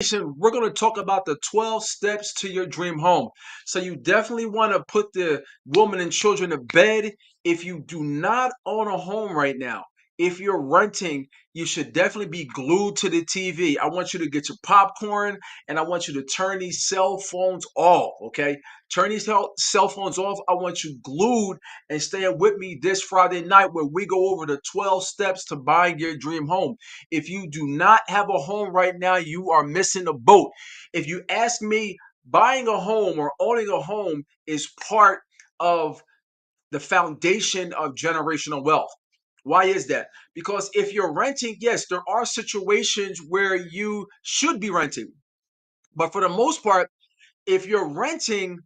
We're going to talk about the 12 steps to your dream home. So you definitely want to put the woman and children to bed. If you do not own a home right now, if you're renting, you should definitely be glued to the TV. I want you to get your popcorn and I want you to turn these cell phones off, okay? Turn these cell phones off. I want you glued and staying with me this Friday night where we go over the 12 steps to buying your dream home. If you do not have a home right now, you are missing a boat. If you ask me, buying a home or owning a home is part of the foundation of generational wealth. Why is that? Because if you're renting, yes, there are situations where you should be renting. But for the most part, if you're renting,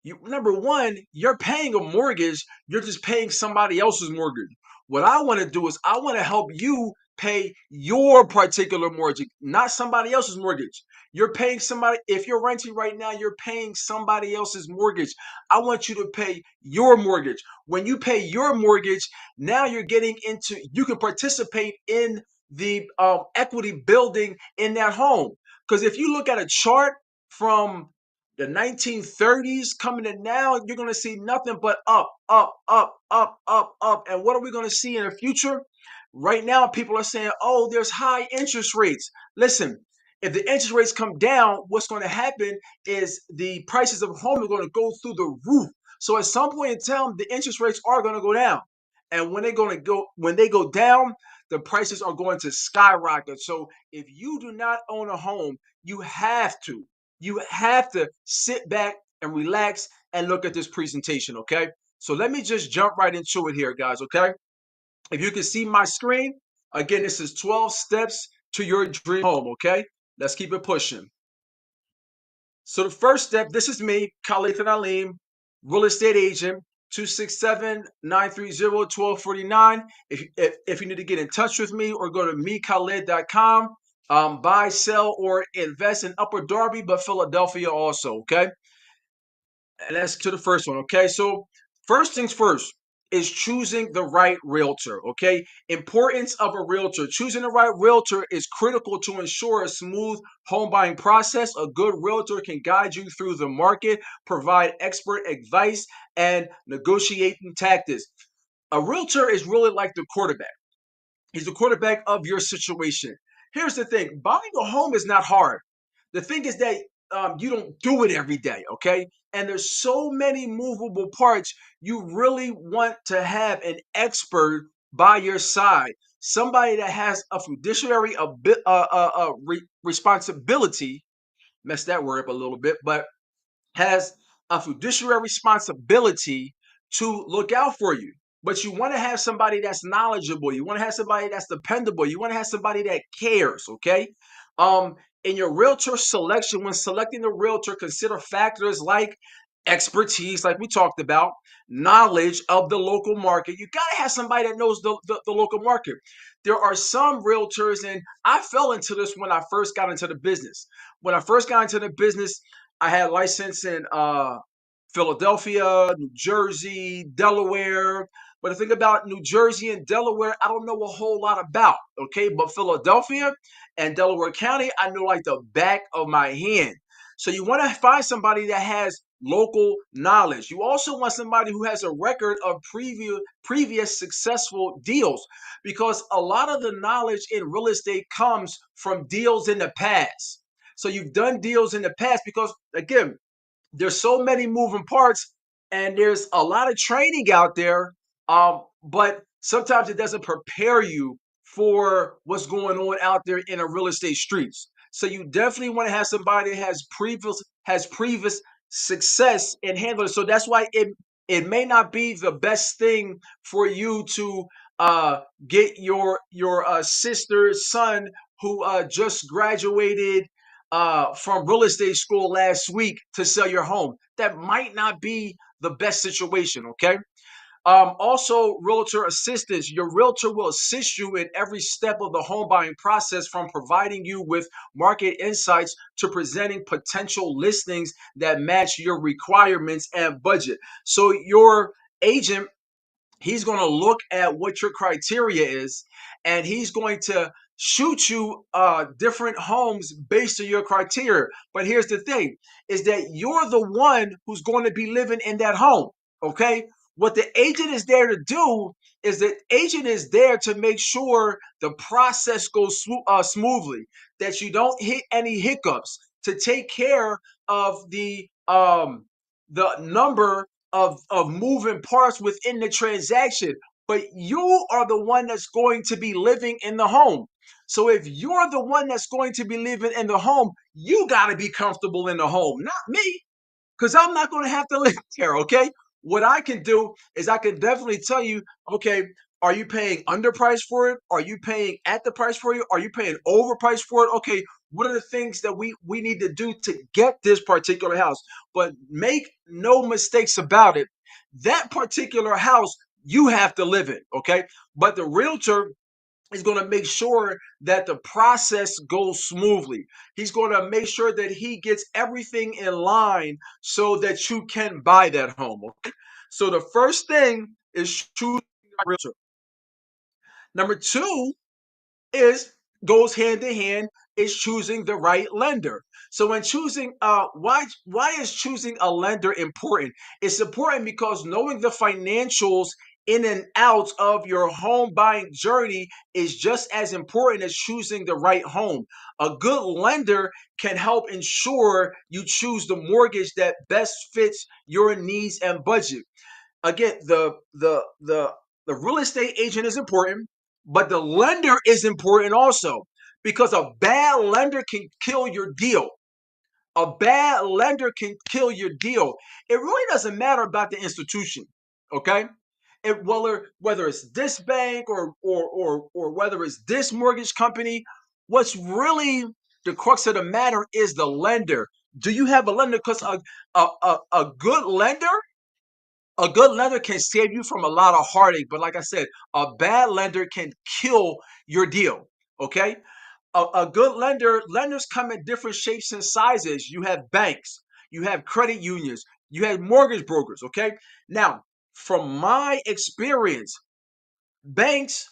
you number one, you're paying a mortgage, you're just paying somebody else's mortgage. What I want to do is I want to help you pay your particular mortgage, not somebody else's mortgage. You're paying somebody, if you're renting right now, you're paying somebody else's mortgage. I want you to pay your mortgage. When you pay your mortgage, now you're getting into, you can participate in the equity building in that home. Because if you look at a chart from the 1930s coming to now, you're going to see nothing but up, up, up, up, up, up. And what are we going to see in the future? Right now, people are saying, oh, there's high interest rates. Listen, if the interest rates come down, what's going to happen is the prices of homes are going to go through the roof. So at some point in time, the interest rates are going to go down. And when they go down, the prices are going to skyrocket. So if you do not own a home, you have to sit back and relax and look at this presentation, okay? So let me just jump right into it here, guys, okay? If you can see my screen, again, this is 12 steps to your dream home, okay? Let's keep it pushing. So the first step, this is me, Khalid Nathan Aleem, real estate agent, 267-930-1249. If you need to get in touch with me or go to mekhalid.com, buy, sell, or invest in Upper Darby, but Philadelphia also, okay? And let's to the first one, okay? So first things first is choosing the right realtor, okay? Importance of a realtor. Choosing the right realtor is critical to ensure a smooth home buying process. A good realtor can guide you through the market, provide expert advice, and negotiating tactics. A realtor is really like the quarterback. He's the quarterback of your situation. Here's the thing: buying a home is not hard. The thing is that you don't do it every day, okay? And there's so many movable parts. You really want to have an expert by your side, somebody that has a fiduciary responsibility. Mess that word up a little bit, but has a fiduciary responsibility to look out for you. But you want to have somebody that's knowledgeable. You want to have somebody that's dependable. You want to have somebody that cares, okay? Um, in your realtor selection, when selecting a realtor, consider factors like expertise, like we talked about, knowledge of the local market. You got to have somebody that knows the local market. There are some realtors, and I fell into this when I first got into the business. When I first got into the business, I had license in Philadelphia, New Jersey, Delaware. But the thing about New Jersey and Delaware, I don't know a whole lot about. Okay, but Philadelphia and Delaware County, I know like the back of my hand. So you want to find somebody that has local knowledge. You also want somebody who has a record of previous successful deals, because a lot of the knowledge in real estate comes from deals in the past. So you've done deals in the past, because again, there's so many moving parts and there's a lot of training out there, but sometimes it doesn't prepare you for what's going on out there in a real estate streets. So you definitely want to have somebody that has previous success in handling. So that's why it may not be the best thing for you to get your sister's son who just graduated from real estate school last week to sell your home. That might not be the best situation, okay? Also, realtor assistance. Your realtor will assist you in every step of the home buying process, from providing you with market insights to presenting potential listings that match your requirements and budget. So, your agent, he's going to look at what your criteria is, and he's going to shoot you different homes based on your criteria. But here's the thing, is that you're the one who's going to be living in that home. Okay. What the agent is there to do is the agent is there to make sure the process goes smoothly, that you don't hit any hiccups, to take care of the number of moving parts within the transaction. But you are the one that's going to be living in the home. So if you're the one that's going to be living in the home, you got to be comfortable in the home, not me, because I'm not going to have to live there. Okay. What I can do is I can definitely tell you, okay, are you paying underpriced for it? Are you paying at the price for it? Are you paying overpriced for it? Okay, what are the things that we need to do to get this particular house? But make no mistakes about it. That particular house you have to live in. Okay. But the realtor is going to make sure that the process goes smoothly. He's going to make sure that he gets everything in line so that you can buy that home. Okay? So the first thing is choosing a realtor. Number two is goes hand in hand is choosing the right lender. So when choosing why is choosing a lender important? It's important because knowing the financials in and out of your home buying journey is just as important as choosing the right home. A good lender can help ensure you choose the mortgage that best fits your needs and budget. Again, the real estate agent is important, but the lender is important also, because a bad lender can kill your deal. A bad lender can kill your deal. It really doesn't matter about the institution, okay? Whether it's this bank or whether it's this mortgage company, what's really the crux of the matter is the lender. Do you have a lender? Because a good lender, a good lender can save you from a lot of heartache, but like I said, a bad lender can kill your deal. Okay, a good lenders come in different shapes and sizes. You have banks, you have credit unions, you have mortgage brokers. Okay, now from my experience, banks,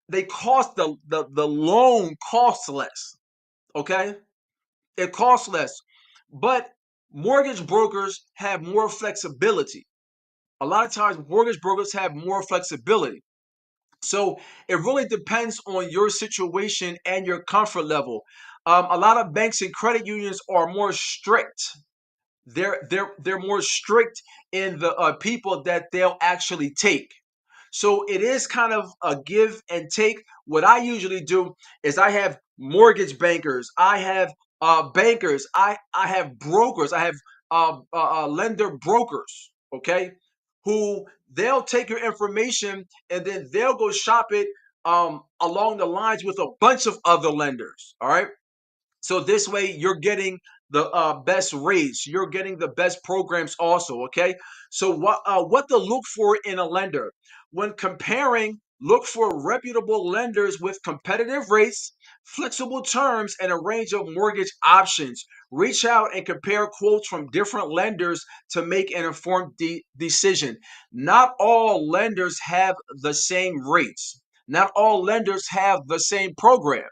they cost the loan costs less. Okay, it costs less, but mortgage brokers have more flexibility. A lot of times mortgage brokers have more flexibility. So it really depends on your situation and your comfort level. A lot of banks and credit unions are more strict. They're more strict in the people that they'll actually take. So it is kind of a give and take. What I usually do is I have mortgage bankers, I have bankers, I have brokers, I have lender brokers, okay, who they'll take your information and then they'll go shop it along the lines with a bunch of other lenders. All right. So this way you're getting the best rates, you're getting the best programs also. Okay. So what to look for in a lender when comparing? Look for reputable lenders with competitive rates, flexible terms, and a range of mortgage options. Reach out and compare quotes from different lenders to make an informed decision. Not all lenders have the same rates. Not all lenders have the same program.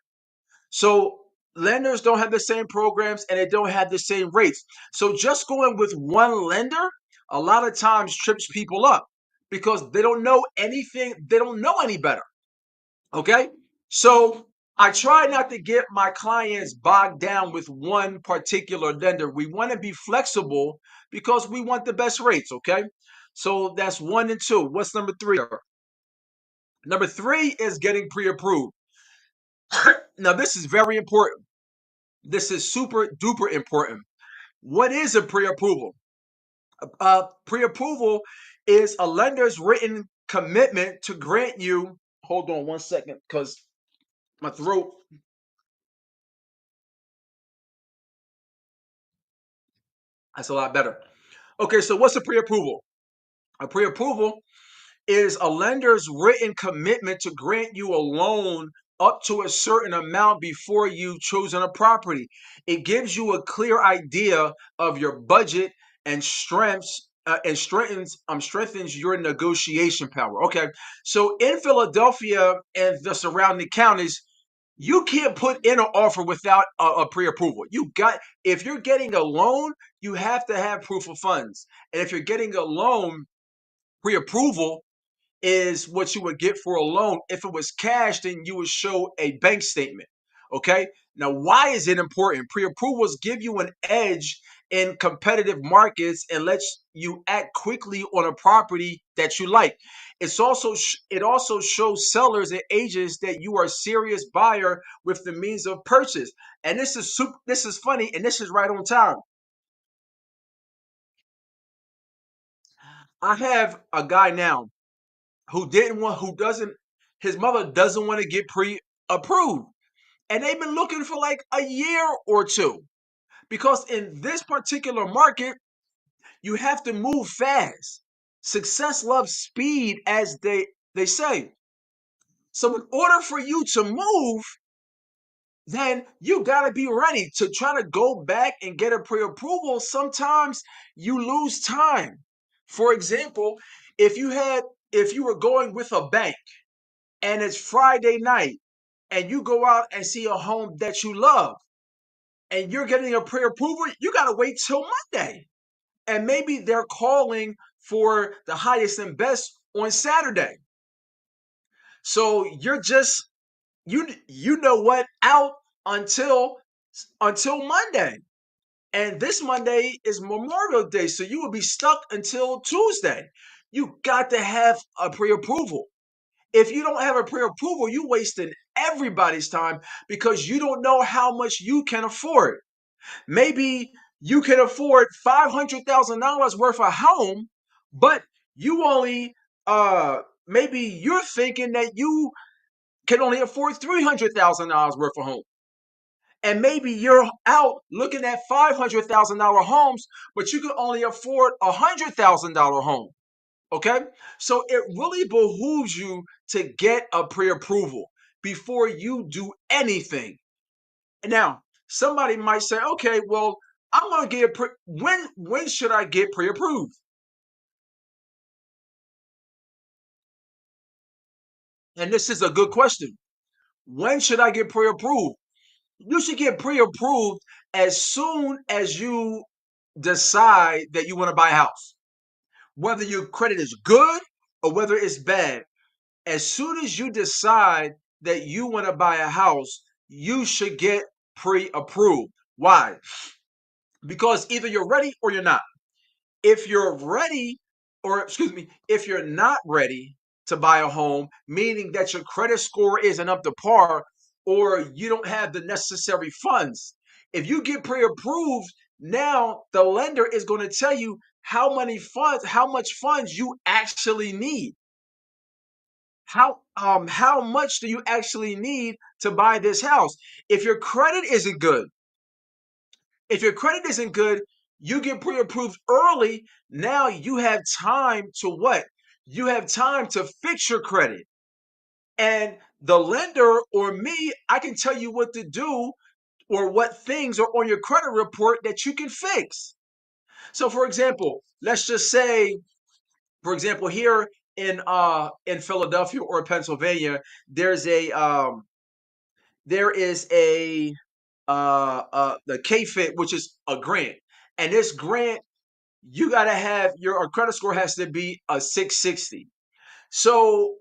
So lenders don't have the same programs and they don't have the same rates. So just going with one lender a lot of times trips people up because they don't know anything, they don't know any better. Okay? So I try not to get my clients bogged down with one particular lender. We want to be flexible because we want the best rates, okay? So that's one and two. What's number three? Number three is getting pre-approved. Now, this is very important. This is super duper important. What is a pre-approval? Pre-approval is a lender's written commitment to grant you. Hold on one second, because my throat. That's a lot better. Okay, so what's a pre-approval? A pre-approval is a lender's written commitment to grant you a loan up to a certain amount before you chosen a property. It gives you a clear idea of your budget and strengths and strengthens your negotiation power. Okay, so in Philadelphia and the surrounding counties, You can't put in an offer without a pre-approval. If you're getting a loan, you have to have proof of funds. And if you're getting a loan, pre-approval is what you would get for a loan. If it was cash, then you would show a bank statement. Okay. Now, why is it important? Pre-approvals give you an edge in competitive markets and lets you act quickly on a property that you like. It also shows sellers and agents that you are a serious buyer with the means of purchase. And this is funny, and this is right on time. I have a guy now who doesn't his mother doesn't want to get pre-approved, and they've been looking for like a year or two, because in this particular market you have to move fast. Success loves speed, as they say. So in order for you to move, then you got to be ready to try to go back and get a pre-approval. Sometimes you lose time. For example, if you had if you were going with a bank and it's Friday night and you go out and see a home that you love and you're getting a pre-approval, you got to wait till Monday. And maybe they're calling for the highest and best on Saturday. So you're just you know what, out until Monday. And this Monday is Memorial Day, so you will be stuck until Tuesday. You got to have a pre-approval. If you don't have a pre-approval, you wasting everybody's time because you don't know how much you can afford. Maybe you can afford $500,000 worth of home, but you only maybe you're thinking that you can only afford $300,000 worth of home. And maybe you're out looking at $500,000 homes, but you can only afford $100,000 home. Okay. So it really behooves you to get a pre approval before you do anything. Now, somebody might say, okay, well, I'm going to get when should I get pre approved? And this is a good question. When should I get pre approved? You should get pre approved as soon as you decide that you want to buy a house, whether your credit is good or whether it's bad. As soon as you decide that you want to buy a house, you should get pre-approved. Why? Because either you're ready or you're not. If you're ready, or excuse me, if you're not ready to buy a home, meaning that your credit score isn't up to par or you don't have the necessary funds, if you get pre-approved, now the lender is going to tell you how much funds you actually need. How much do you actually need to buy this house? If your credit isn't good, if your credit isn't good, you get pre-approved early. Now you have time to what? You have time to fix your credit. And the lender or me, I can tell you what to do or what things are on your credit report that you can fix. So for example, let's just say, for example, here in Philadelphia or Pennsylvania, there's a there is a the KFIT, which is a grant, and this grant you got to have your credit score has to be a 660. So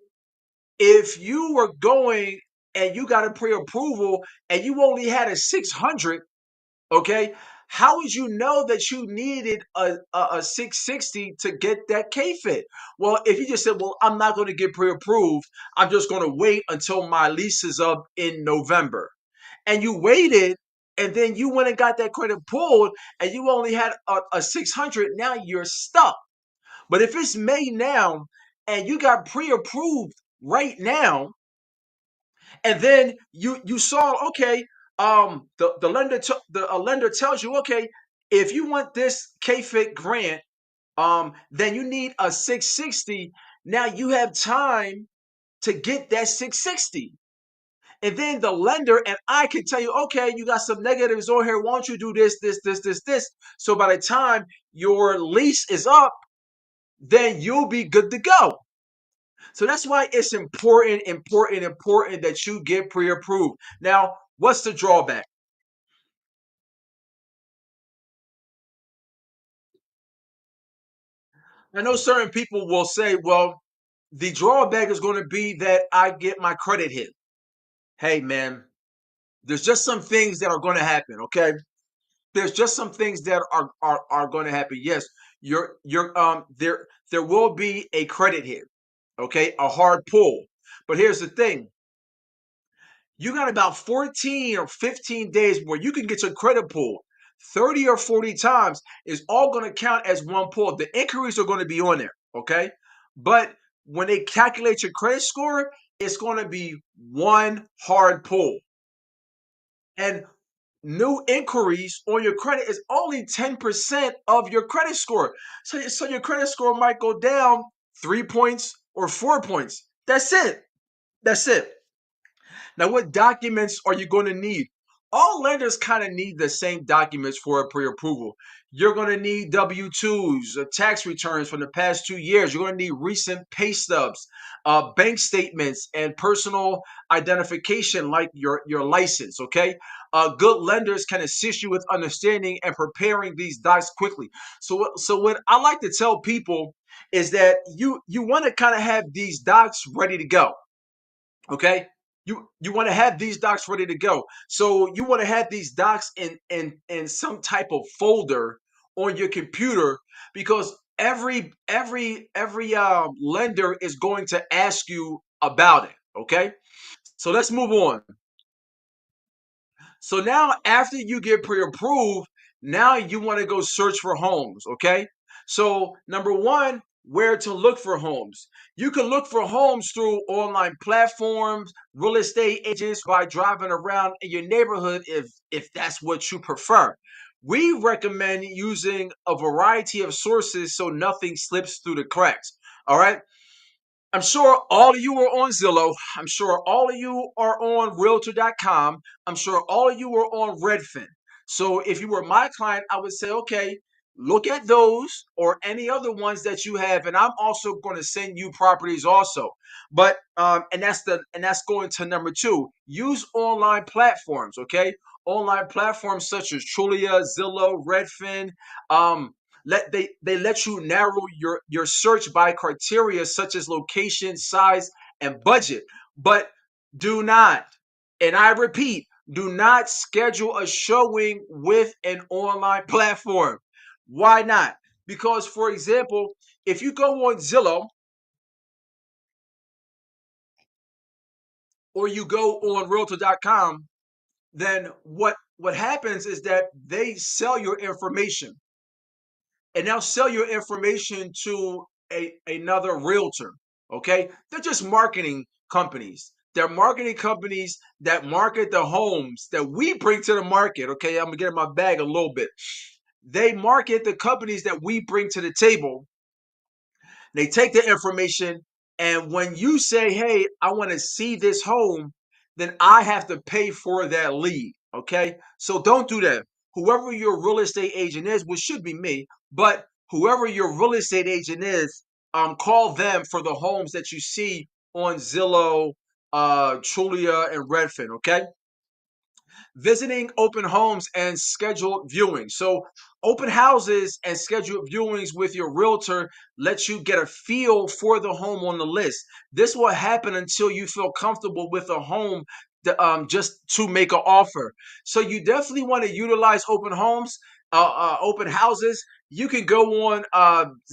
if you were going and you got a pre-approval and you only had a 600, okay, how would you know that you needed a 660 to get that KFIT? Well, if you just said, well, I'm not going to get pre-approved, I'm just going to wait until my lease is up in November, and you waited, and then you went and got that credit pulled and you only had a 600, now you're stuck. But if it's May now and you got pre-approved right now, and then you saw, okay, the lender tells you, okay, if you want this KFIT grant, then you need a 660. Now you have time to get that 660. And then the lender and I can tell you, okay, you got some negatives on here. Why don't you do this? So by the time your lease is up, then you'll be good to go. So that's why it's important that you get pre-approved. Now, what's the drawback? I know certain people will say, well, the drawback is going to be that I get my credit hit. Hey, man, there's just some things that are going to happen, okay? There's just some things that are going to happen. Yes, there will be a credit hit, okay? A hard pull. But here's the thing. You got about 14 or 15 days where you can get your credit pulled. 30 or 40 times is all going to count as one pull. The inquiries are going to be on there, okay? But when they calculate your credit score, it's going to be one hard pull. And new inquiries on your credit is only 10% of your credit score. So your credit score might go down 3 points or 4 points. That's it. That's it. Now, what documents are you going to need? All lenders kind of need the same documents for a pre-approval. You're going to need W-2s, tax returns from the past 2 years. You're going to need recent pay stubs, bank statements, and personal identification like your license, okay? Good lenders can assist you with understanding and preparing these docs quickly. So what I like to tell people is that you want to kind of have these docs ready to go. Okay, you want to have these docs ready to go. So you want to have these docs in some type of folder on your computer, because every lender is going to ask you about it. Okay, so let's move on. So now, after you get pre-approved, now you want to go search for homes. Okay. So number one, where to look for homes. You can look for homes through online platforms, real estate agents, by driving around in your neighborhood if that's what you prefer. We recommend using a variety of sources so nothing slips through the cracks. All right. I'm sure all of you are on Zillow. I'm sure all of you are on Realtor.com. I'm sure all of you are on Redfin. So if you were my client, I would say, okay, look at those or any other ones that you have, and I'm also going to send you properties also. But and that's going to number two. Use online platforms. Okay, online platforms such as Trulia, Zillow, Redfin. They let you narrow your search by criteria such as location, size, and budget. But do not, and I repeat, do not schedule a showing with an online platform. Why not? Because, for example, if you go on Zillow or you go on Realtor.com, then what happens is that they sell your information, and they'll sell your information to another realtor. Okay, they're just marketing companies. They're marketing companies that market the homes that we bring to the market. Okay, I'm gonna get in my bag a little bit. They market the companies that we bring to the table. They take the information, and when you say, "Hey, I want to see this home," then I have to pay for that lead. Okay, so don't do that. Whoever your real estate agent is, which should be me, but whoever your real estate agent is, call them for the homes that you see on Zillow, Trulia, and Redfin. Okay, visiting open homes and scheduled viewings. So, open houses and scheduled viewings with your realtor lets you get a feel for the home on the list. This will happen until you feel comfortable with a home just to make an offer. So, you definitely want to utilize open homes, open houses. You can go on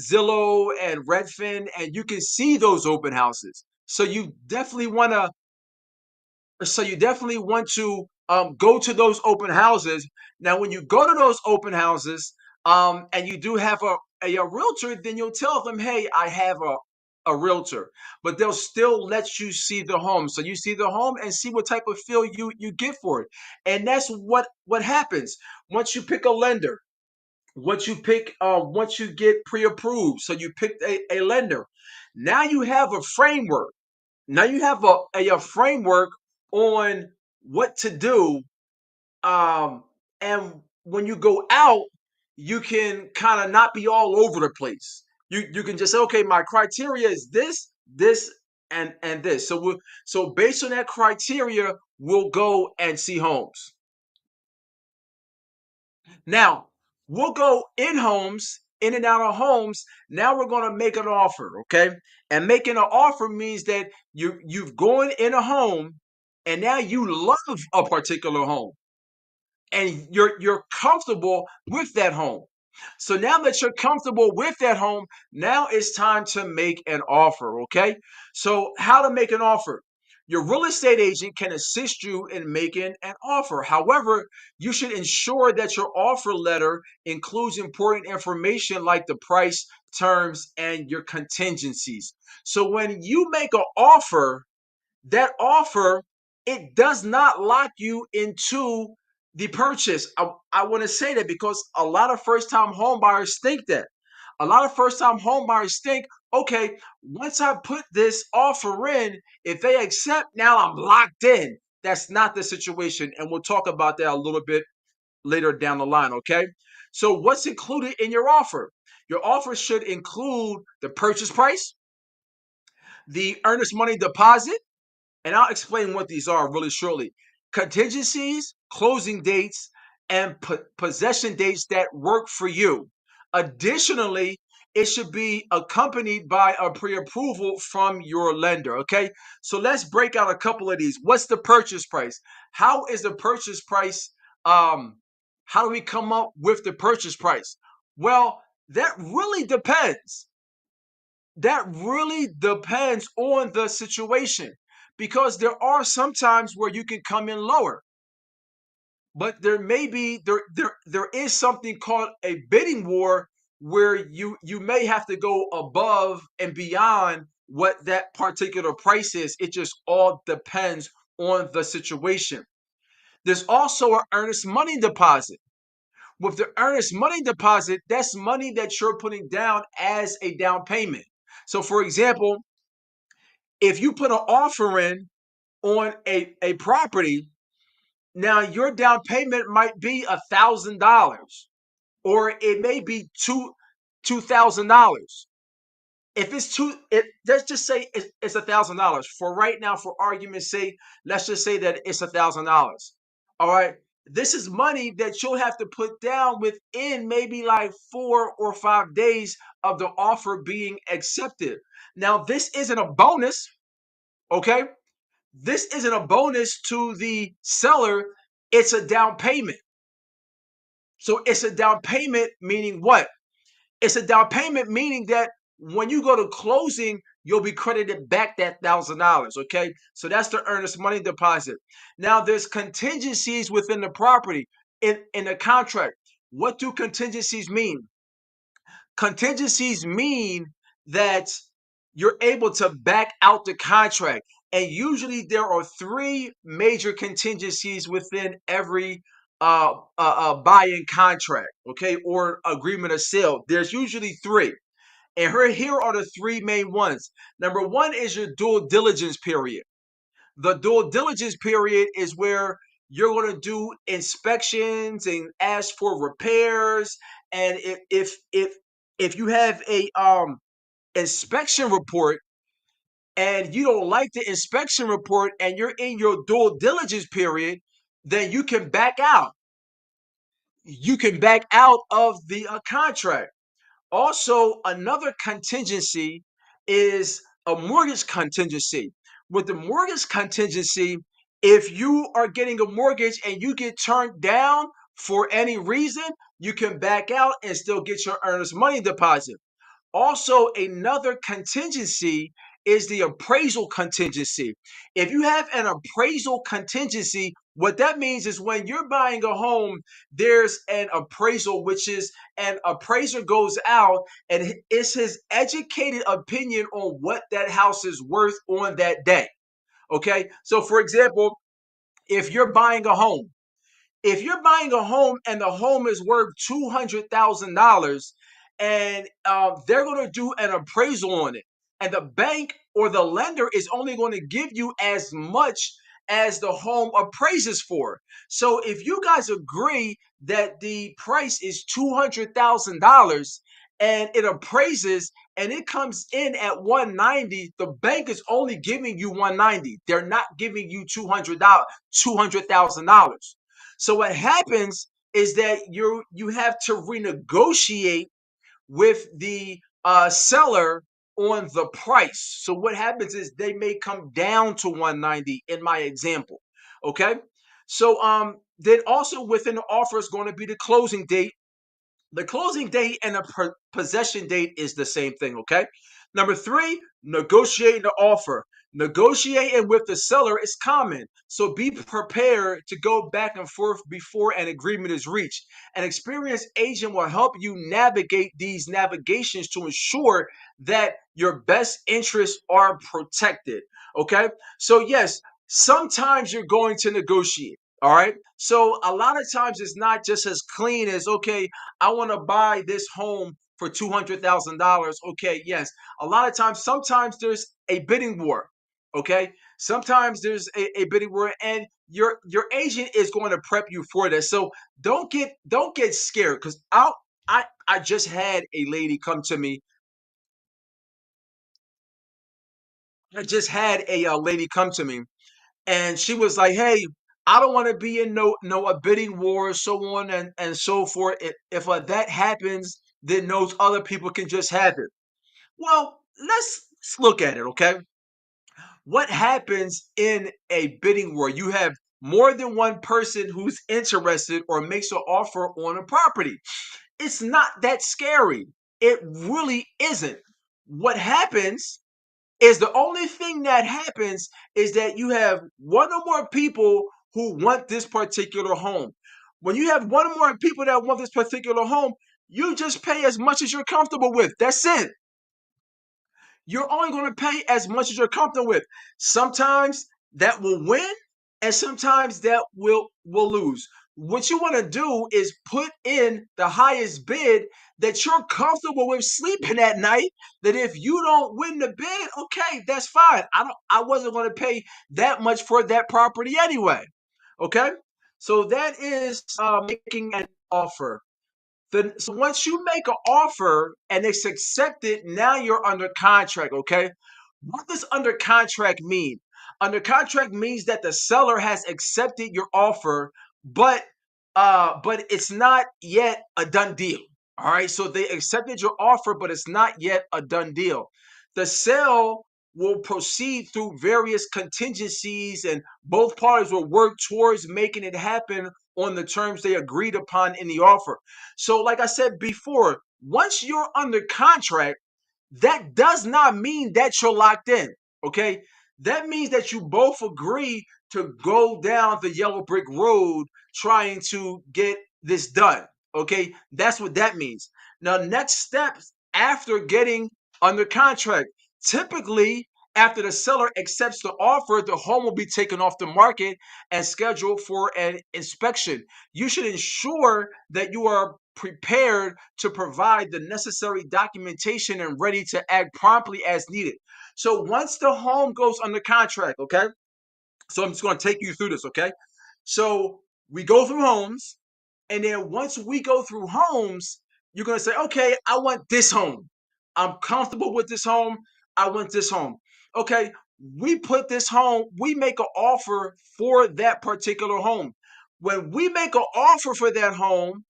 Zillow and Redfin, and you can see those open houses. So you definitely want to go to those open houses. Now, when you go to those open houses, and you do have a realtor, then you'll tell them, "Hey, I have a realtor," but they'll still let you see the home. So you see the home and see what type of feel you get for it, and that's what happens once you pick a lender. Once you get pre-approved, so you picked a lender. Now you have a framework. Now you have a framework on what to do, and when you go out, you can kind of not be all over the place. You can just say, okay, my criteria is this, and this. So based on that criteria, we'll go and see homes. Now, we'll go in homes, in and out of homes. Now we're going to make an offer, okay? And making an offer means that you've gone in a home and now you love a particular home and you're comfortable with that home. So now that you're comfortable with that home, now it's time to make an offer, okay? So how to make an offer? Your real estate agent can assist you in making an offer. However, you should ensure that your offer letter includes important information like the price, terms, and your contingencies. So when you make an offer, that offer, it does not lock you into the purchase. I want to say that because a lot of first time home buyers think that. A lot of first time home buyers think, okay, once I put this offer in, if they accept, now I'm locked in. That's not the situation. And we'll talk about that a little bit later down the line, okay? So, what's included in your offer? Your offer should include the purchase price, the earnest money deposit, and I'll explain what these are really shortly. Contingencies, closing dates, and possession dates that work for you. Additionally, it should be accompanied by a pre-approval from your lender. Okay, so let's break out a couple of these. What's the purchase price? How is the purchase price? Um, how do we come up with the purchase price? Well, that really depends. That really depends on the situation because there are some times where you can come in lower, but there is something called a bidding war where you may have to go above and beyond what that particular price is. It just all depends on the situation. There's also an earnest money deposit. With the earnest money deposit, that's money that you're putting down as a down payment. So, for example, if you put an offer in on a property, now your down payment might be $1,000 or it may be $2,000. If it's let's just say it's $1,000 for right now. For argument's sake, let's just say that it's $1,000. All right, this is money that you'll have to put down within maybe like 4 or 5 days of the offer being accepted. Now, this isn't a bonus, okay? This isn't a bonus to the seller, it's a down payment. So it's a down payment meaning what? It's a down payment meaning that when you go to closing, you'll be credited back that $1,000. Okay, so that's the earnest money deposit. Now there's contingencies within the property in the contract. What do contingencies mean? Contingencies mean that you're able to back out the contract. And usually there are three major contingencies within every buy-in contract, okay, or agreement of sale. There's usually three. And here are the three main ones. Number one is your due diligence period. The due diligence period is where you're going to do inspections and ask for repairs. And if you have a inspection report and you don't like the inspection report and you're in your due diligence period, then you can back out. You can back out of the contract. Also, another contingency is a mortgage contingency. With the mortgage contingency, if you are getting a mortgage and you get turned down for any reason, you can back out and still get your earnest money deposit. Also, another contingency is the appraisal contingency. If you have an appraisal contingency, what that means is when you're buying a home, there's an appraisal, which is an appraiser goes out and it's his educated opinion on what that house is worth on that day. Okay. So, for example, if you're buying a home, if you're buying a home and the home is worth $200,000 and they're going to do an appraisal on it, and the bank or the lender is only going to give you as much as the home appraises for. So if you guys agree that the price is $200,000 and it appraises and it comes in at 190, the bank is only giving you 190. They're not giving you $200, $200,000. So what happens is that you have to renegotiate with the seller on the price. So what happens is they may come down to 190 in my example. Okay. So then also within the offer is going to be the closing date. The closing date and the possession date is the same thing, okay? Number three, negotiating the offer. Negotiating with the seller is common, so be prepared to go back and forth before an agreement is reached. An experienced agent will help you navigate these navigations to ensure that your best interests are protected, okay? So, yes, sometimes you're going to negotiate. All right. So a lot of times it's not just as clean as, okay, I want to buy this home for $200,000. Okay, yes. A lot of times, sometimes there's a bidding war. Okay, sometimes there's a bidding war, and your agent is going to prep you for this. So don't get scared because I just had a lady come to me. I just had a lady come to me, and she was like, "Hey, I don't want to be in no a bidding war, so on and so forth. If that happens, then those other people can just have it." Well, let's look at it, okay? What happens in a bidding war? You have more than one person who's interested or makes an offer on a property. It's not that scary. It really isn't. What happens is the only thing that happens is that you have one or more people who want this particular home. When you have one or more people that want this particular home, you just pay as much as you're comfortable with. That's it. You're only going to pay as much as you're comfortable with. Sometimes that will win, and sometimes that will lose. What you want to do is put in the highest bid that you're comfortable with sleeping at night. That if you don't win the bid, okay, that's fine. I wasn't going to pay that much for that property anyway. Okay, so that is making an offer. So once you make an offer and it's accepted, now you're under contract, okay? What does under contract mean? Under contract means that the seller has accepted your offer, but it's not yet a done deal. All right. So they accepted your offer, but it's not yet a done deal. The sale will proceed through various contingencies and both parties will work towards making it happen on the terms they agreed upon in the offer. So, like I said before, once you're under contract, that does not mean that you're locked in. Okay. That means that you both agree to go down the yellow brick road trying to get this done. Okay. That's what that means. Now, next steps after getting under contract. Typically, after the seller accepts the offer, the home will be taken off the market and scheduled for an inspection. You should ensure that you are prepared to provide the necessary documentation and ready to act promptly as needed. So once the home goes under contract, okay? So I'm just going to take you through this, okay? So we go through homes, and then once we go through homes, you're going to say, okay, I want this home. I'm comfortable with this home. I want this home. Okay, we put this home, we make an offer for that particular home. When we make an offer for that home,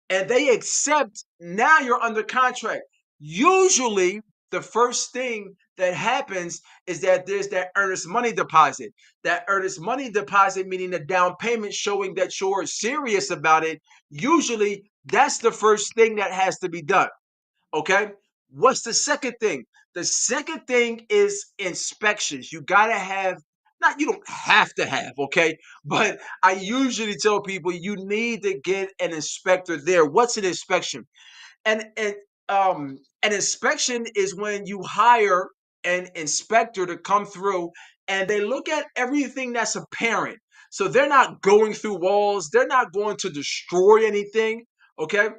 and they accept, now you're under contract. Usually, the first thing that happens is that there's that earnest money deposit. That earnest money deposit, meaning the down payment showing that you're serious about it. Usually, that's the first thing that has to be done. Okay. What's the second thing? The second thing is inspections. You got to have, not, you don't have to have, okay? But I usually tell people you need to get an inspector there. What's an inspection? An inspection is when you hire an inspector to come through and they look at everything that's apparent. So they're not going through walls, they're not going to destroy anything, okay?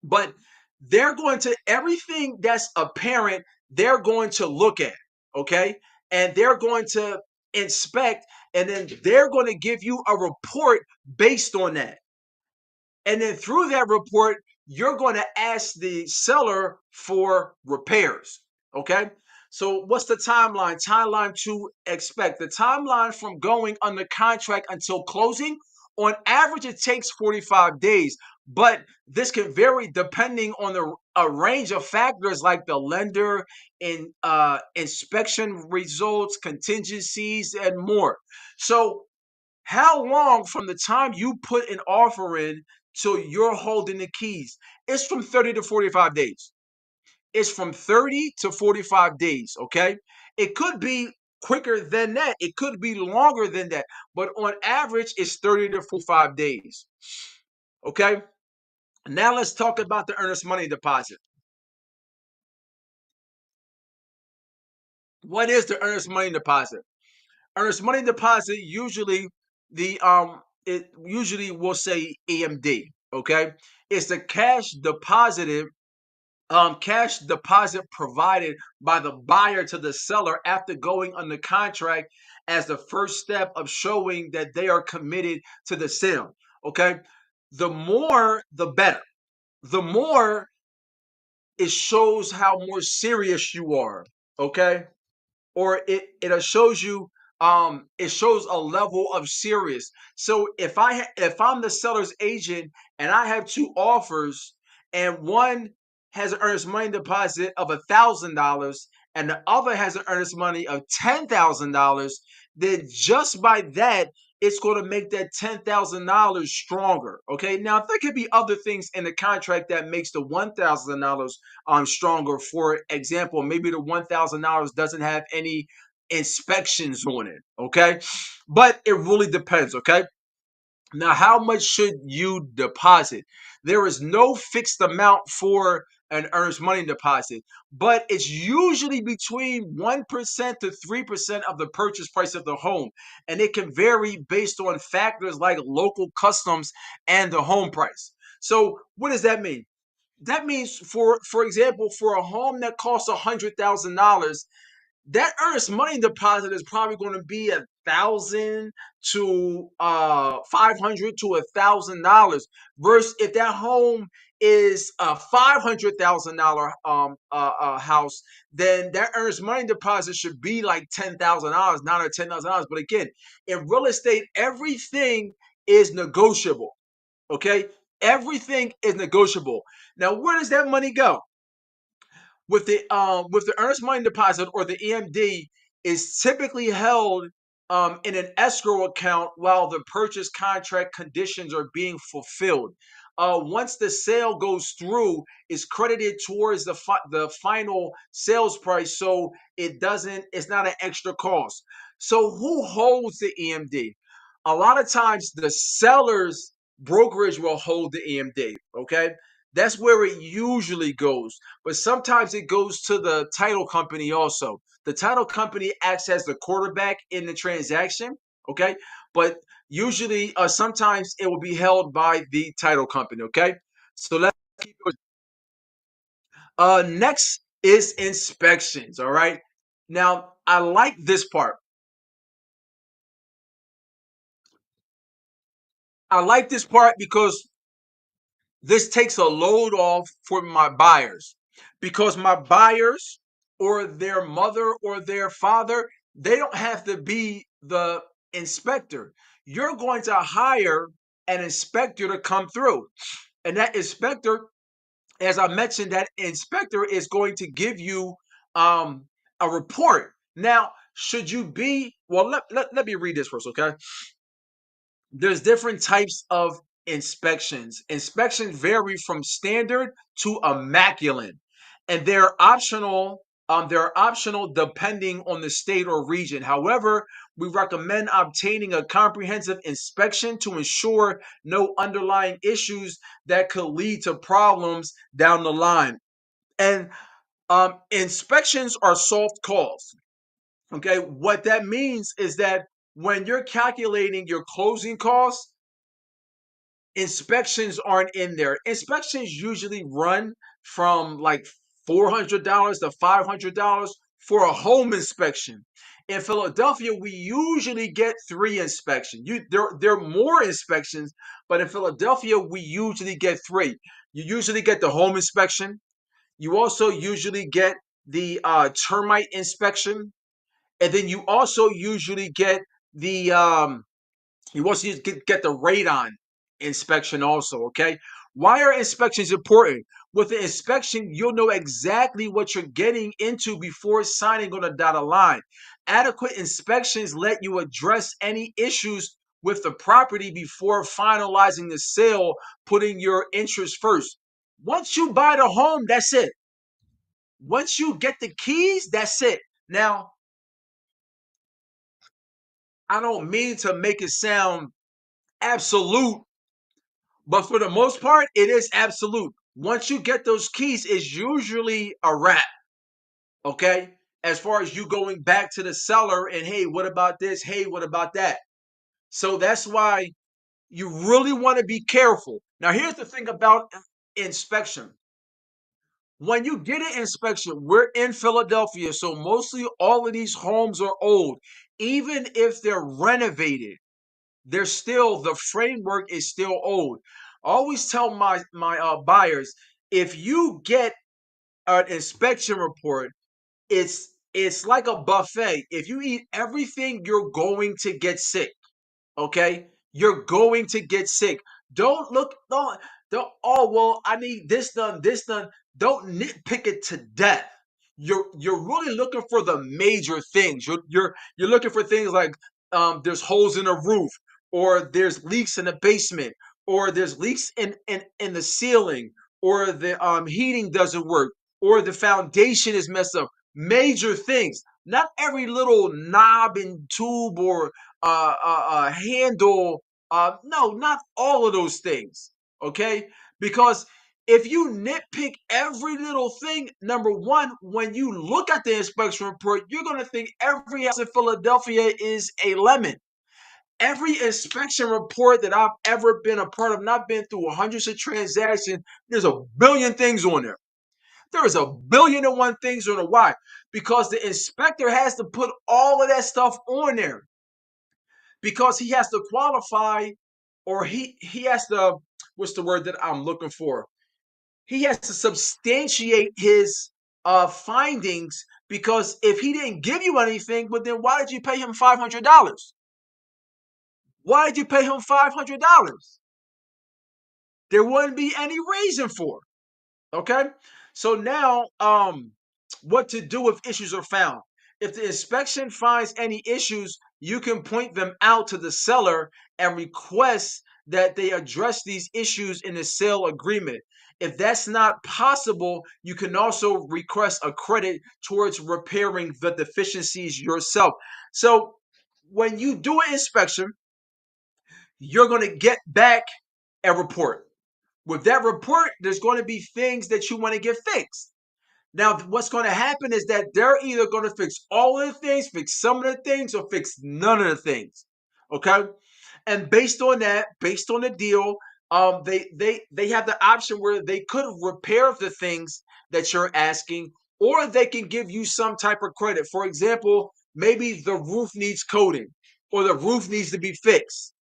But they're going to, everything that's apparent, they're going to look at, okay? And they're going to inspect, and then they're going to give you a report based on that. And then through that report, you're going to ask the seller for repairs. Okay. So what's the timeline? Timeline to expect. The timeline from going under contract until closing, on average, it takes 45 days. But this can vary depending on a range of factors like the lender, inspection results, contingencies, and more. So how long from the time you put an offer in till you're holding the keys? It's from 30 to 45 days. It's from 30 to 45 days, okay? It could be quicker than that. It could be longer than that. But on average, it's 30 to 45 days, okay? Now let's talk about the earnest money deposit. What is the earnest money deposit? Earnest money deposit usually the it usually will say EMD. Okay, it's the cash deposit provided by the buyer to the seller after going under contract as the first step of showing that they are committed to the sale. Okay, the more the better. The more it shows how more serious you are. Okay, or it shows you it shows a level of serious. So if I'm the seller's agent and I have two offers and one has an earnest money deposit of $1,000 and the other has an earnest money of $10,000, then just by that it's going to make that $10,000 stronger. Okay, now there could be other things in the contract that makes the $1,000 stronger. For example, maybe the $1,000 doesn't have any inspections on it. Okay, but it really depends. Okay, now how much should you deposit? There is no fixed amount for an earnest money deposit, but it's usually between 1% to 3% of the purchase price of the home, and it can vary based on factors like local customs and the home price. So what does that mean? That means, for example, for a home that costs $100,000, that earnest money deposit is probably going to be 1,000 to 500 to $1,000. Versus if that home is a $500,000 house, then that earnest money deposit should be like $10,000, $9 or $10,000. But again, in real estate, everything is negotiable. Okay, everything is negotiable. Now, where does that money go? With the earnest money deposit, or the EMD, is typically held in an escrow account while the purchase contract conditions are being fulfilled. Once the sale goes through, is credited towards the final sales price, so it's not an extra cost. So who holds the EMD? A lot of times the seller's brokerage will hold the EMD. Okay, that's where it usually goes, but sometimes it goes to the title company also. The title company acts as the quarterback in the transaction, okay? But usually, sometimes it will be held by the title company, okay? So let's keep it. Next is inspections, all right? Now, I like this part. I like this part because this takes a load off for my buyers, because my buyers or their mother or their father, they don't have to be the inspector. You're going to hire an inspector to come through. And that inspector, as I mentioned, that inspector is going to give you a report. Now, should you be, well, let me read this first, okay? There's different types of inspections. Inspections vary from standard to immaculate, and they're optional. They're optional depending on the state or region. However, we recommend obtaining a comprehensive inspection to ensure no underlying issues that could lead to problems down the line. And inspections are soft calls. Okay, what that means is that when you're calculating your closing costs, inspections aren't in there. Inspections usually run from like $400 to $500 for a home inspection. In Philadelphia, we usually get 3 inspections. There are more inspections, but in Philadelphia, we usually get 3. You usually get the home inspection. You also usually get the termite inspection, and then you also usually get the you also get the radon inspection also, okay? Why are inspections important? With the inspection, you'll know exactly what you're getting into before signing on a dotted line. Adequate inspections let you address any issues with the property before finalizing the sale, putting your interest first. Once you buy the home, that's it. Once you get the keys, that's it. Now, I don't mean to make it sound absolute, but for the most part, it is absolute. Once you get those keys, it's usually a wrap. Okay. As far as you going back to the seller and, hey, what about this? Hey, what about that? So that's why you really want to be careful. Now, here's the thing about inspection. When you get an inspection, we're in Philadelphia, so mostly all of these homes are old. Even if they're renovated, they're still, the framework is still old. I always tell my buyers, if you get an inspection report, it's like a buffet. If you eat everything, you're going to get sick. Okay, you're going to get sick. Don't oh well, I need this done. Don't nitpick it to death. You're really looking for the major things. You're looking for things like there's holes in the roof, or there's leaks in the basement, or there's leaks in the ceiling, or the heating doesn't work, or the foundation is messed up. Major things. Not every little knob and tube or handle. No, not all of those things. Okay, because if you nitpick every little thing, number one, when you look at the inspection report, you're going to think every house in Philadelphia is a lemon. Every inspection report that I've ever been a part of, and I've been through hundreds of transactions, there's a billion things on there. There is a billion and one things on it. Why? Because the inspector has to put all of that stuff on there, because he has to qualify, or he has to, what's the word that I'm looking for? He has to substantiate his findings, because if he didn't give you anything, but then why did you pay him $500? Why did you pay him $500? There wouldn't be any reason for it. Okay. So now, what to do if issues are found? If the inspection finds any issues, you can point them out to the seller and request that they address these issues in the sale agreement. If that's not possible, you can also request a credit towards repairing the deficiencies yourself. So when you do an inspection, you're going to get back a report. With that report, there's going to be things that you want to get fixed. Now, what's going to happen is that they're either going to fix all of the things, fix some of the things, or fix none of the things. Okay, and based on that, based on the deal, they have the option where they could repair the things that you're asking, or they can give you some type of credit. For example, maybe the roof needs coating, or the roof needs to be fixed,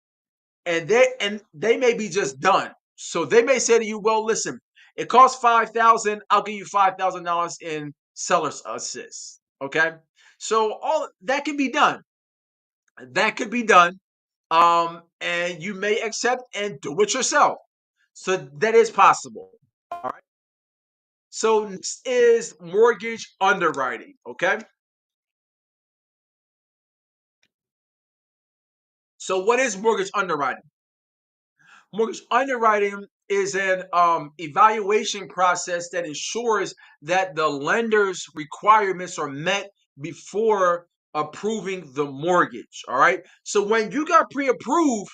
and they may be just done. So they may say to you, "Well, listen, it costs 5,000. I'll give you $5,000 in seller's assist." Okay, so all that can be done. That could be done, and you may accept and do it yourself. So that is possible. All right. So next is mortgage underwriting. Okay. So what is mortgage underwriting? Mortgage underwriting is an evaluation process that ensures that the lender's requirements are met before approving the mortgage. All right. So when you got pre approved,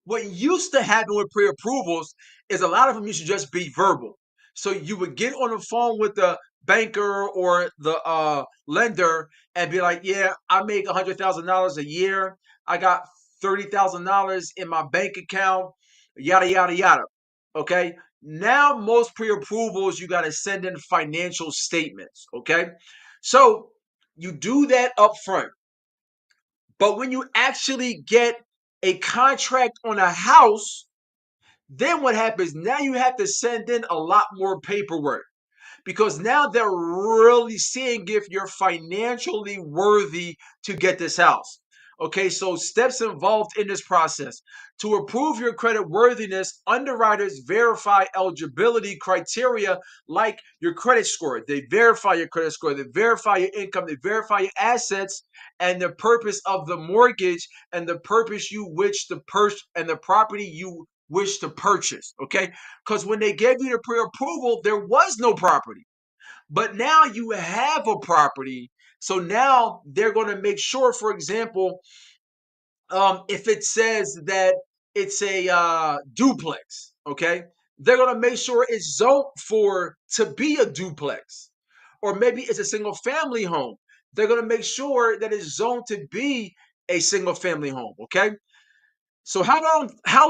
what used to happen with pre-approvals is a lot of them used to just be verbal. So you would get on the phone with the banker or the lender and be like, "Yeah, I make $100,000 a year. I got $30,000 in my bank account. Yada yada yada." Okay. Now most pre-approvals you got to send in financial statements. Okay. So You do that up front. But when you actually get a contract on a house, then what happens? Now you have to send in a lot more paperwork because now they're really seeing if you're financially worthy to get this house. Okay, so steps involved in this process. To approve your credit worthiness, underwriters verify eligibility criteria like your credit score. They verify your credit score, they verify your income, they verify your assets and the purpose of the mortgage and the purpose you wish to purchase and the property you wish to purchase. Okay, because when they gave you the pre-approval, there was no property. But now you have a property. So now they're going to make sure, for example, if it says that it's a duplex, okay, they're going to make sure it's zoned for to be a duplex. Or maybe it's a single family home. They're going to make sure that it's zoned to be a single family home, okay? So how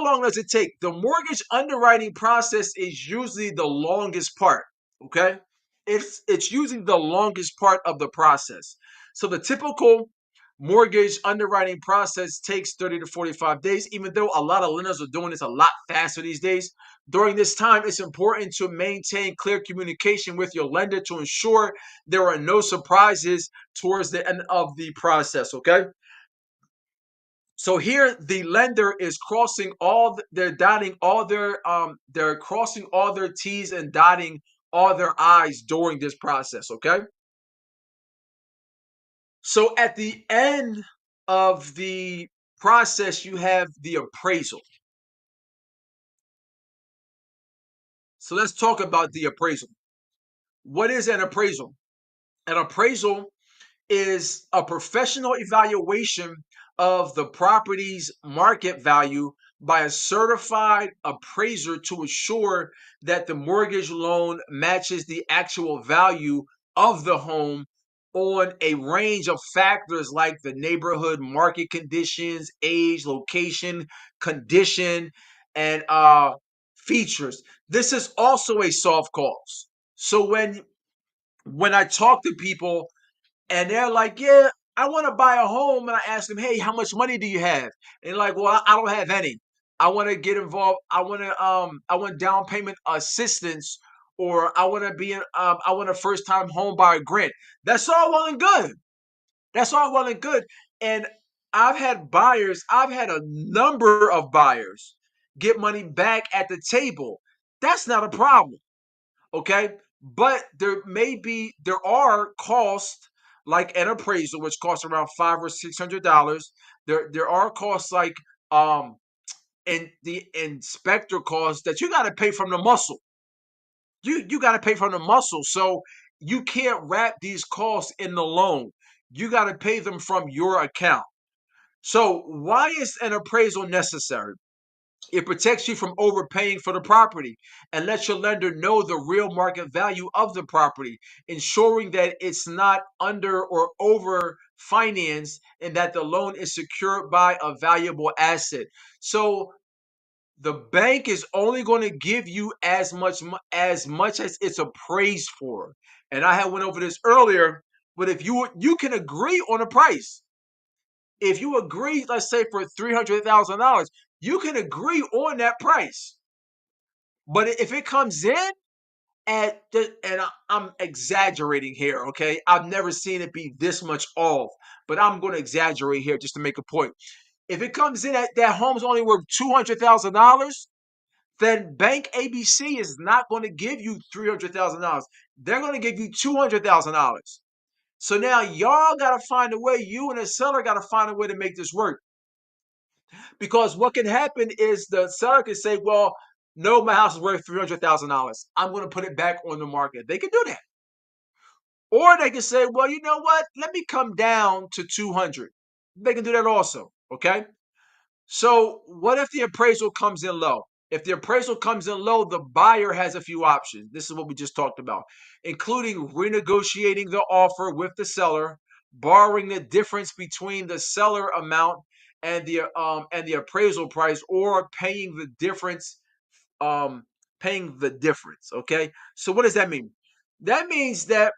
long does it take? The mortgage underwriting process is usually the longest part, okay? It's usually the longest part of the process. So the typical mortgage underwriting process takes 30 to 45 days, even though a lot of lenders are doing this a lot faster these days. During this time, it's important to maintain clear communication with your lender to ensure there are no surprises towards the end of the process, okay? So here the lender is crossing all they're dotting all they're crossing all their T's and dotting all their I's during this process, okay? So at the end of the process you have the appraisal. So let's talk about the appraisal. What is an appraisal? An appraisal is a professional evaluation of the property's market value by a certified appraiser to ensure that the mortgage loan matches the actual value of the home on a range of factors like the neighborhood market conditions, age, location, condition, and features. This is also a soft cost. So when I talk to people and they're like, yeah, I want to buy a home. And I ask them, hey, how much money do you have? And they're like, well, I don't have any. I want to get involved. I want down payment assistance, or I want to be I want a first time home buyer grant. That's all well and good. That's all well and good. And I've had a number of buyers get money back at the table. That's not a problem, okay? But there are costs like an appraisal, which costs around $500 or $600. There are costs like and the inspector costs that you got to pay from the muscle. You got to pay from the muscle. So you can't wrap these costs in the loan. You got to pay them from your account. So why is an appraisal necessary? It protects you from overpaying for the property and lets your lender know the real market value of the property, ensuring that it's not under or over financed and that the loan is secured by a valuable asset. So the bank is only going to give you as much as it's appraised for. And I had went over this earlier, but if you can agree on a price. If you agree, let's say for $300,000, you can agree on that price. But if it comes in I'm exaggerating here, okay? I've never seen it be this much off, but I'm going to exaggerate here just to make a point. If it comes in at that home's only worth $200,000, then Bank ABC is not going to give you $300,000. They're going to give you $200,000. So now y'all got to find a way, you and the seller got to find a way to make this work. Because what can happen is the seller can say, well, no, my house is worth $300,000. I'm going to put it back on the market. They can do that. Or they can say, well, you know what? Let me come down to 200. They can do that also. Okay. So what if the appraisal comes in low? If the appraisal comes in low, the buyer has a few options. This is what we just talked about, including renegotiating the offer with the seller, borrowing the difference between the seller amount and the appraisal price, or um paying the difference. Okay. So what does that mean? That means that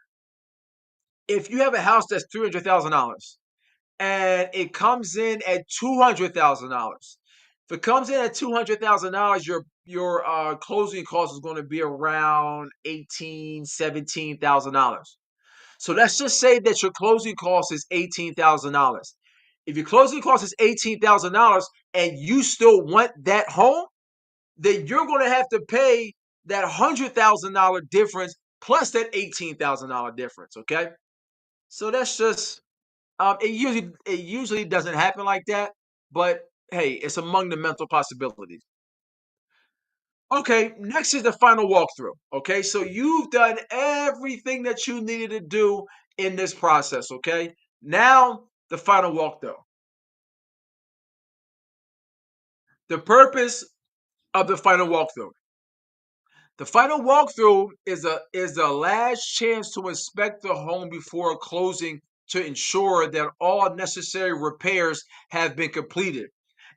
if you have a house that's $300,000 and it comes in at $200,000, if it comes in at $200,000, your closing cost is going to be around $17,000. So let's just say that your closing cost is $18,000. If your closing cost is $18,000 and you still want that home, then you're going to have to pay that $100,000 difference plus that $18,000 difference. Okay, so that's just it usually doesn't happen like that, but hey, it's among the mental possibilities. Okay, next is the final walkthrough. Okay, so you've done everything that you needed to do in this process. Okay, now the final walkthrough. The purpose of the final walkthrough. The final walkthrough is the last chance to inspect the home before closing to ensure that all necessary repairs have been completed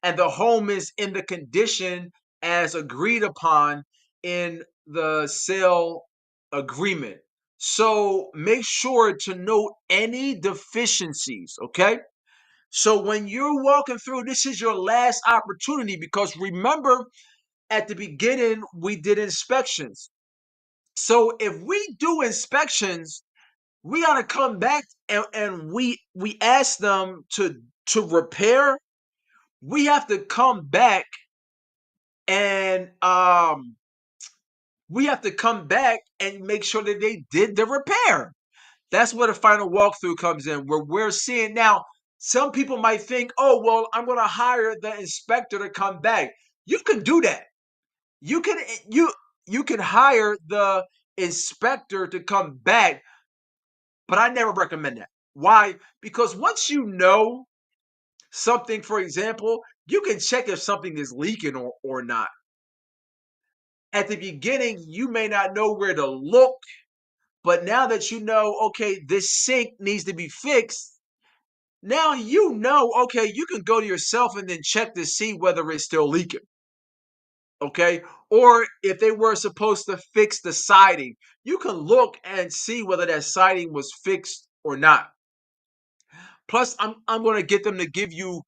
and the home is in the condition as agreed upon in the sale agreement. So make sure to note any deficiencies, okay? So when you're walking through, this is your last opportunity because remember at the beginning we did inspections. So if we do inspections, we gotta come back and we ask them to repair. We have to come back and we have to come back and make sure that they did the repair. That's where the final walkthrough comes in, where we're seeing now. Some people might think, oh well, I'm gonna hire the inspector to come back. You can do that. You can you can hire the inspector to come back, but I never recommend that. Why? Because once you know something, for example, you can check if something is leaking or not. At the beginning, you may not know where to look, but now that you know, okay, this sink needs to be fixed, now you know, okay, you can go to yourself and then check to see whether it's still leaking. Okay. Or if they were supposed to fix the siding, you can look and see whether that siding was fixed or not. Plus, I'm going to get them to give you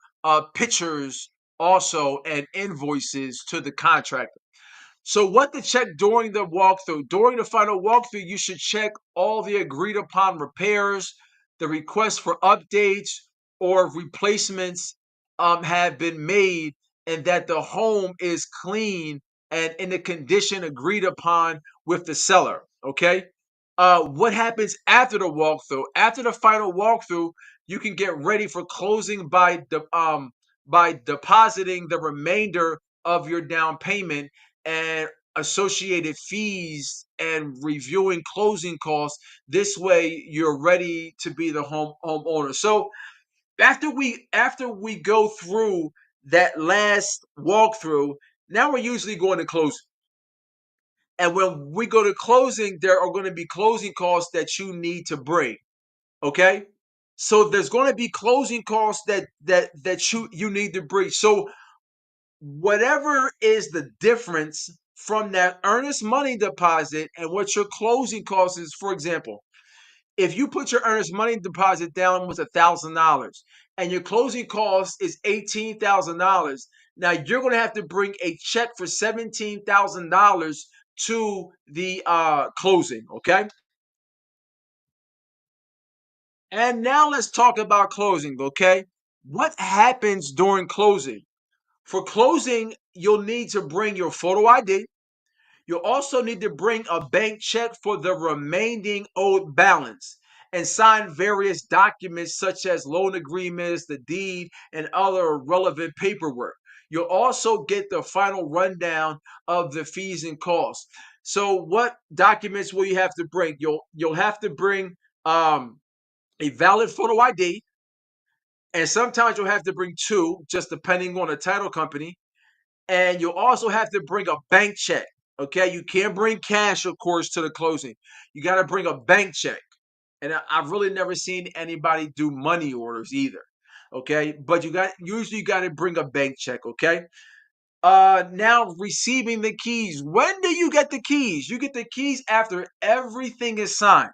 pictures also and invoices to the contractor. So what to check during the walkthrough? During the final walkthrough, you should check all the agreed upon repairs, the requests for updates or replacements have been made, and that the home is clean and in the condition agreed upon with the seller. Okay. What happens after the walkthrough? After the final walkthrough, you can get ready for closing by depositing the remainder of your down payment and associated fees and reviewing closing costs. This way you're ready to be the homeowner. So after we go through that last walkthrough, now we're usually going to closing. And when we go to closing, there are going to be closing costs that you need to bring. Okay. So there's going to be closing costs that you need to bring. So whatever is the difference from that earnest money deposit and what your closing cost is, for example, if you put your earnest money deposit down was $1,000 and your closing cost is $18,000, now you're going to have to bring a check for $17,000 to the closing. Okay. And now let's talk about closing. Okay. What happens during closing? For closing, you'll need to bring your photo ID. You'll also need to bring a bank check for the remaining owed balance and sign various documents such as loan agreements, the deed, and other relevant paperwork. You'll also get the final rundown of the fees and costs. So, what documents will you have to bring? You'll have to bring a valid photo ID, and sometimes you'll have to bring two, just depending on the title company. And you'll also have to bring a bank check. Okay, you can't bring cash, of course, to the closing. You got to bring a bank check. And I've really never seen anybody do money orders either. Okay, but you got to bring a bank check. Okay. Now receiving the keys. When do you get the keys? You get the keys after everything is signed.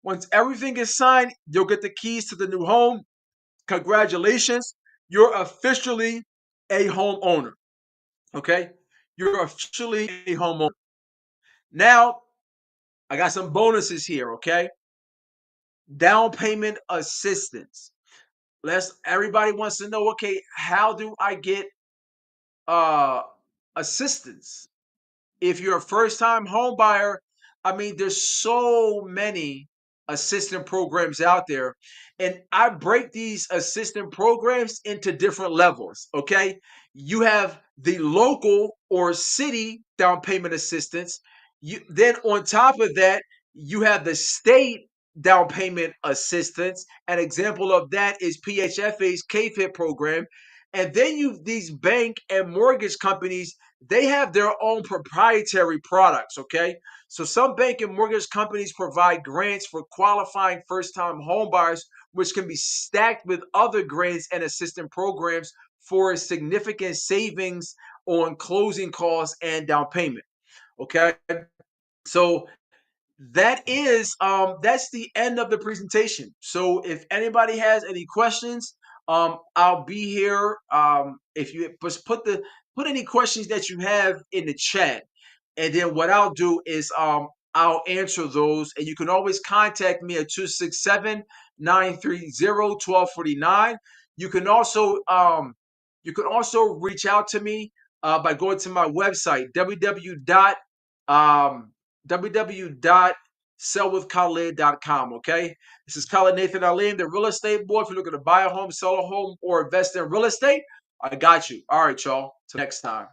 Once everything is signed, you'll get the keys to the new home. Congratulations, you're officially a homeowner. Okay, you're officially a homeowner. Now, I got some bonuses here. Okay, down payment assistance. Let's everybody wants to know, okay, how do I get uh assistance? If you're a first time home buyer, I mean, there's so many assistant programs out there. And I break these assistant programs into different levels. Okay. You have the local or city down payment assistance. Then on top of that, you have the state down payment assistance. An example of that is PHFA's KFIT program. And then you these bank and mortgage companies, they have their own proprietary products. Okay. So some bank and mortgage companies provide grants for qualifying first time home buyers, which can be stacked with other grants and assistance programs for significant savings on closing costs and down payment. Okay. So that's the end of the presentation. So if anybody has any questions, I'll be here. If you just put any questions that you have in the chat, and then what I'll do is I'll answer those, and you can always contact me at 267-930-1249. You can also reach out to me by going to my website, um, www.sellwithkhalid.com. Okay, this is Khalid Nathan Aleem, the real estate boy. If you're looking to buy a home, sell a home, or invest in real estate, I got you. All right, y'all. Till next time.